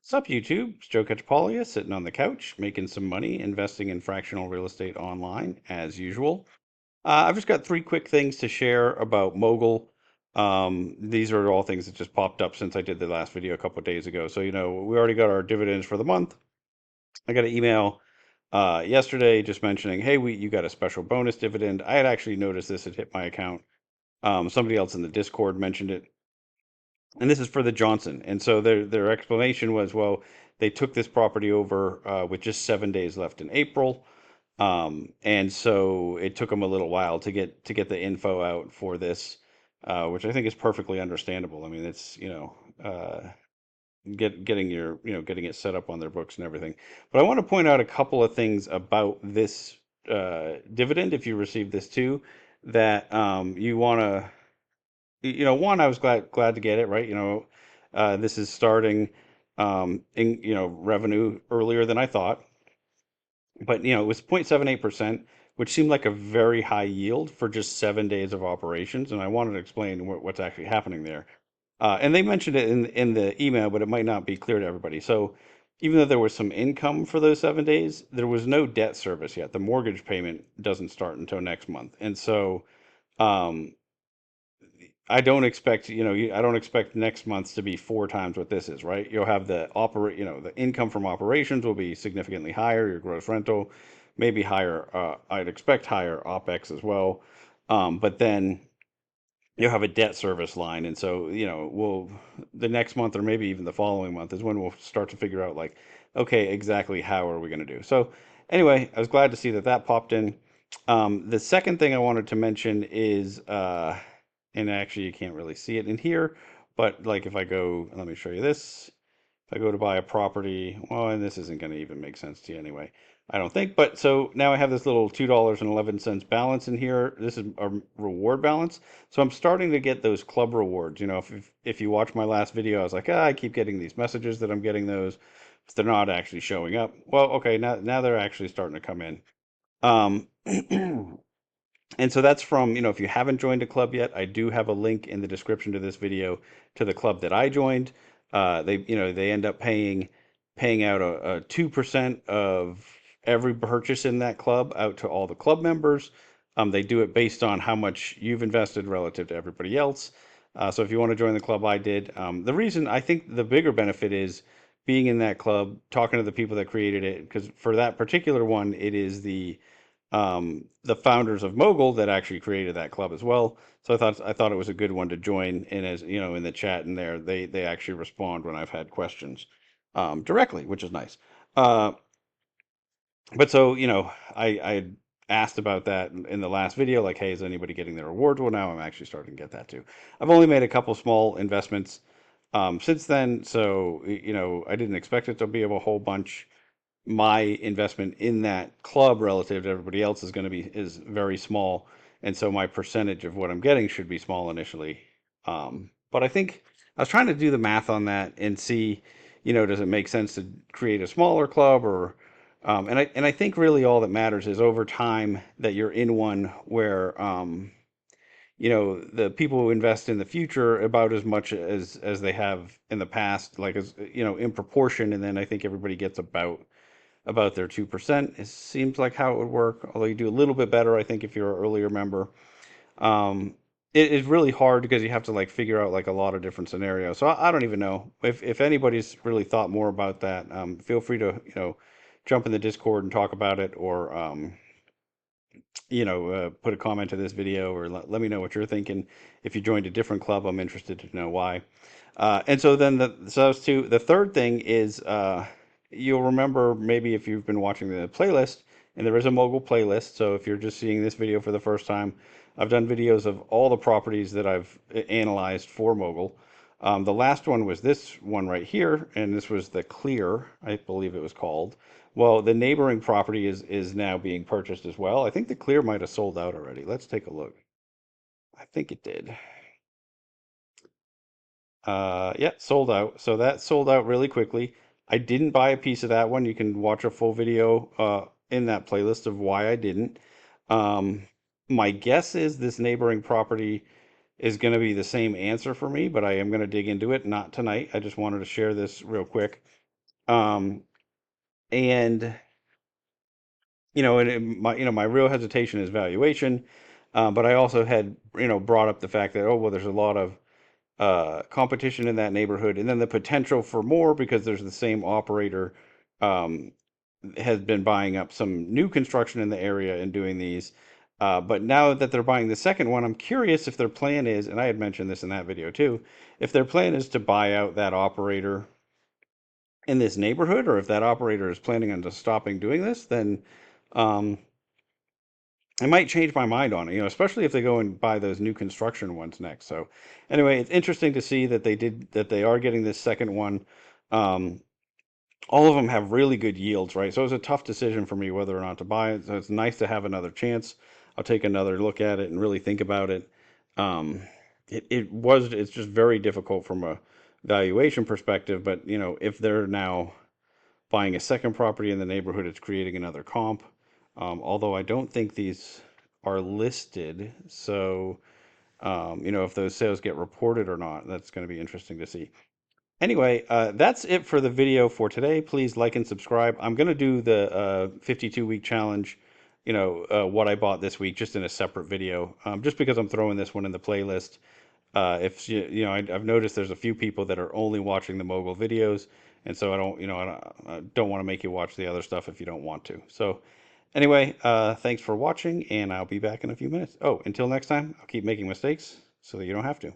What's up, YouTube? It's Joe Catchpolia sitting on the couch, making some money, investing in fractional real estate online as usual. I've just got three quick things to share about Mogul. These are all things that just popped up since I did the last video a couple of days ago. So, we already got our dividends for the month. I got an email yesterday just mentioning, hey, you got a special bonus dividend. I had actually noticed this had hit my account. Somebody else in the Discord mentioned it, and this is for the Johnson. And so their explanation was, well, they took this property over with just 7 days left in April, and so it took them a little while to get the info out for this, which I think is perfectly understandable. I mean, it's getting it set up on their books and everything. But I want to point out a couple of things about this dividend, if you receive this too, that you want to one, I was glad to get it, right? This is starting in revenue earlier than I thought, but it was 0.78%, which seemed like a very high yield for just 7 days of operations, and I wanted to explain what's actually happening there. And they mentioned it in the email, but it might not be clear to everybody. So even though there was some income for those 7 days, there was no debt service yet. The mortgage payment doesn't start until next month, and so. Um, I don't expect next month to be four times what this is, right? You'll have the income from operations will be significantly higher, your gross rental, maybe higher, I'd expect higher OpEx as well. But then you'll have a debt service line. And so, the next month or maybe even the following month is when we'll start to figure out like, okay, exactly how are we going to do? So anyway, I was glad to see that popped in. The second thing I wanted to mention is, and actually you can't really see it in here, but like if I go, let me show you this. If I go to buy a property, well, and this isn't going to even make sense to you anyway, I don't think. But so now I have this little $2.11 balance in here. This is a reward balance. So I'm starting to get those club rewards. If you watch my last video, I was like, I keep getting these messages that I'm getting those, but they're not actually showing up. Well, okay, now they're actually starting to come in. Um, And so that's from, if you haven't joined a club yet, I do have a link in the description to this video to the club that I joined. They end up paying out a 2% of every purchase in that club out to all the club members. They do it based on how much you've invested relative to everybody else. So if you want to join the club I did, the reason I think the bigger benefit is being in that club, talking to the people that created it, because for that particular one, it is the founders of Mogul that actually created that club as well. So I thought it was a good one to join. And as you know, in the chat in there, they actually respond when I've had questions directly, which is nice. Uh, but so I asked about that in the last video, like, hey, is anybody getting their rewards? Well, now I'm actually starting to get that too. I've only made a couple small investments since then, so I didn't expect it to be of a whole bunch. My investment in that club relative to everybody else is very small, and so my percentage of what I'm getting should be small initially. But I think I was trying to do the math on that and see, does it make sense to create a smaller club or and I think really all that matters is over time that you're in one where the people who invest in the future about as much as they have in the past, like as in proportion, and then I think everybody gets about their 2%. It seems like how it would work, although you do a little bit better, I think, if you're an earlier member. Um, it is really hard because you have to like figure out like a lot of different scenarios. So I don't even know if anybody's really thought more about that. Feel free to jump in the Discord and talk about it, or put a comment to this video, or let me know what you're thinking. If you joined a different club, I'm interested to know why. And so then so those two. The third thing is you'll remember maybe if you've been watching the playlist, and there is a Mogul playlist. So if you're just seeing this video for the first time, I've done videos of all the properties that I've analyzed for Mogul. The last one was this one right here, and this was the Clear, I believe it was called. Well, the neighboring property is now being purchased as well. I think the Clear might have sold out already. Let's take a look. I think it did. Yeah, sold out. So that sold out really quickly. I didn't buy a piece of that one. You can watch a full video in that playlist of why I didn't. Um, my guess is this neighboring property is going to be the same answer for me, but I am going to dig into it. Not tonight. I just wanted to share this real quick. Um, and my real hesitation is valuation, but I also had brought up the fact that, oh well, there's a lot of competition in that neighborhood, and then the potential for more because there's the same operator um, has been buying up some new construction in the area and doing these. But now that they're buying the second one, I'm curious if their plan is, and I had mentioned this in that video too, if their plan is to buy out that operator in this neighborhood, or if that operator is planning on just stopping doing this, then um, I might change my mind on it, especially if they go and buy those new construction ones next. So anyway, it's interesting to see that they are getting this second one. Um, all of them have really good yields, right? So it was a tough decision for me whether or not to buy it. So it's nice to have another chance. I'll take another look at it and really think about it. Um, it's just very difficult from a valuation perspective, but if they're now buying a second property in the neighborhood, it's creating another comp. Although I don't think these are listed, so if those sales get reported or not, that's going to be interesting to see. Anyway, that's it for the video for today. Please like and subscribe. I'm going to do the 52-week challenge, what I bought this week, just in a separate video, just because I'm throwing this one in the playlist. If I've noticed there's a few people that are only watching the Mogul videos, and so I don't want to make you watch the other stuff if you don't want to. So anyway, thanks for watching, and I'll be back in a few minutes. Oh, until next time, I'll keep making mistakes so that you don't have to.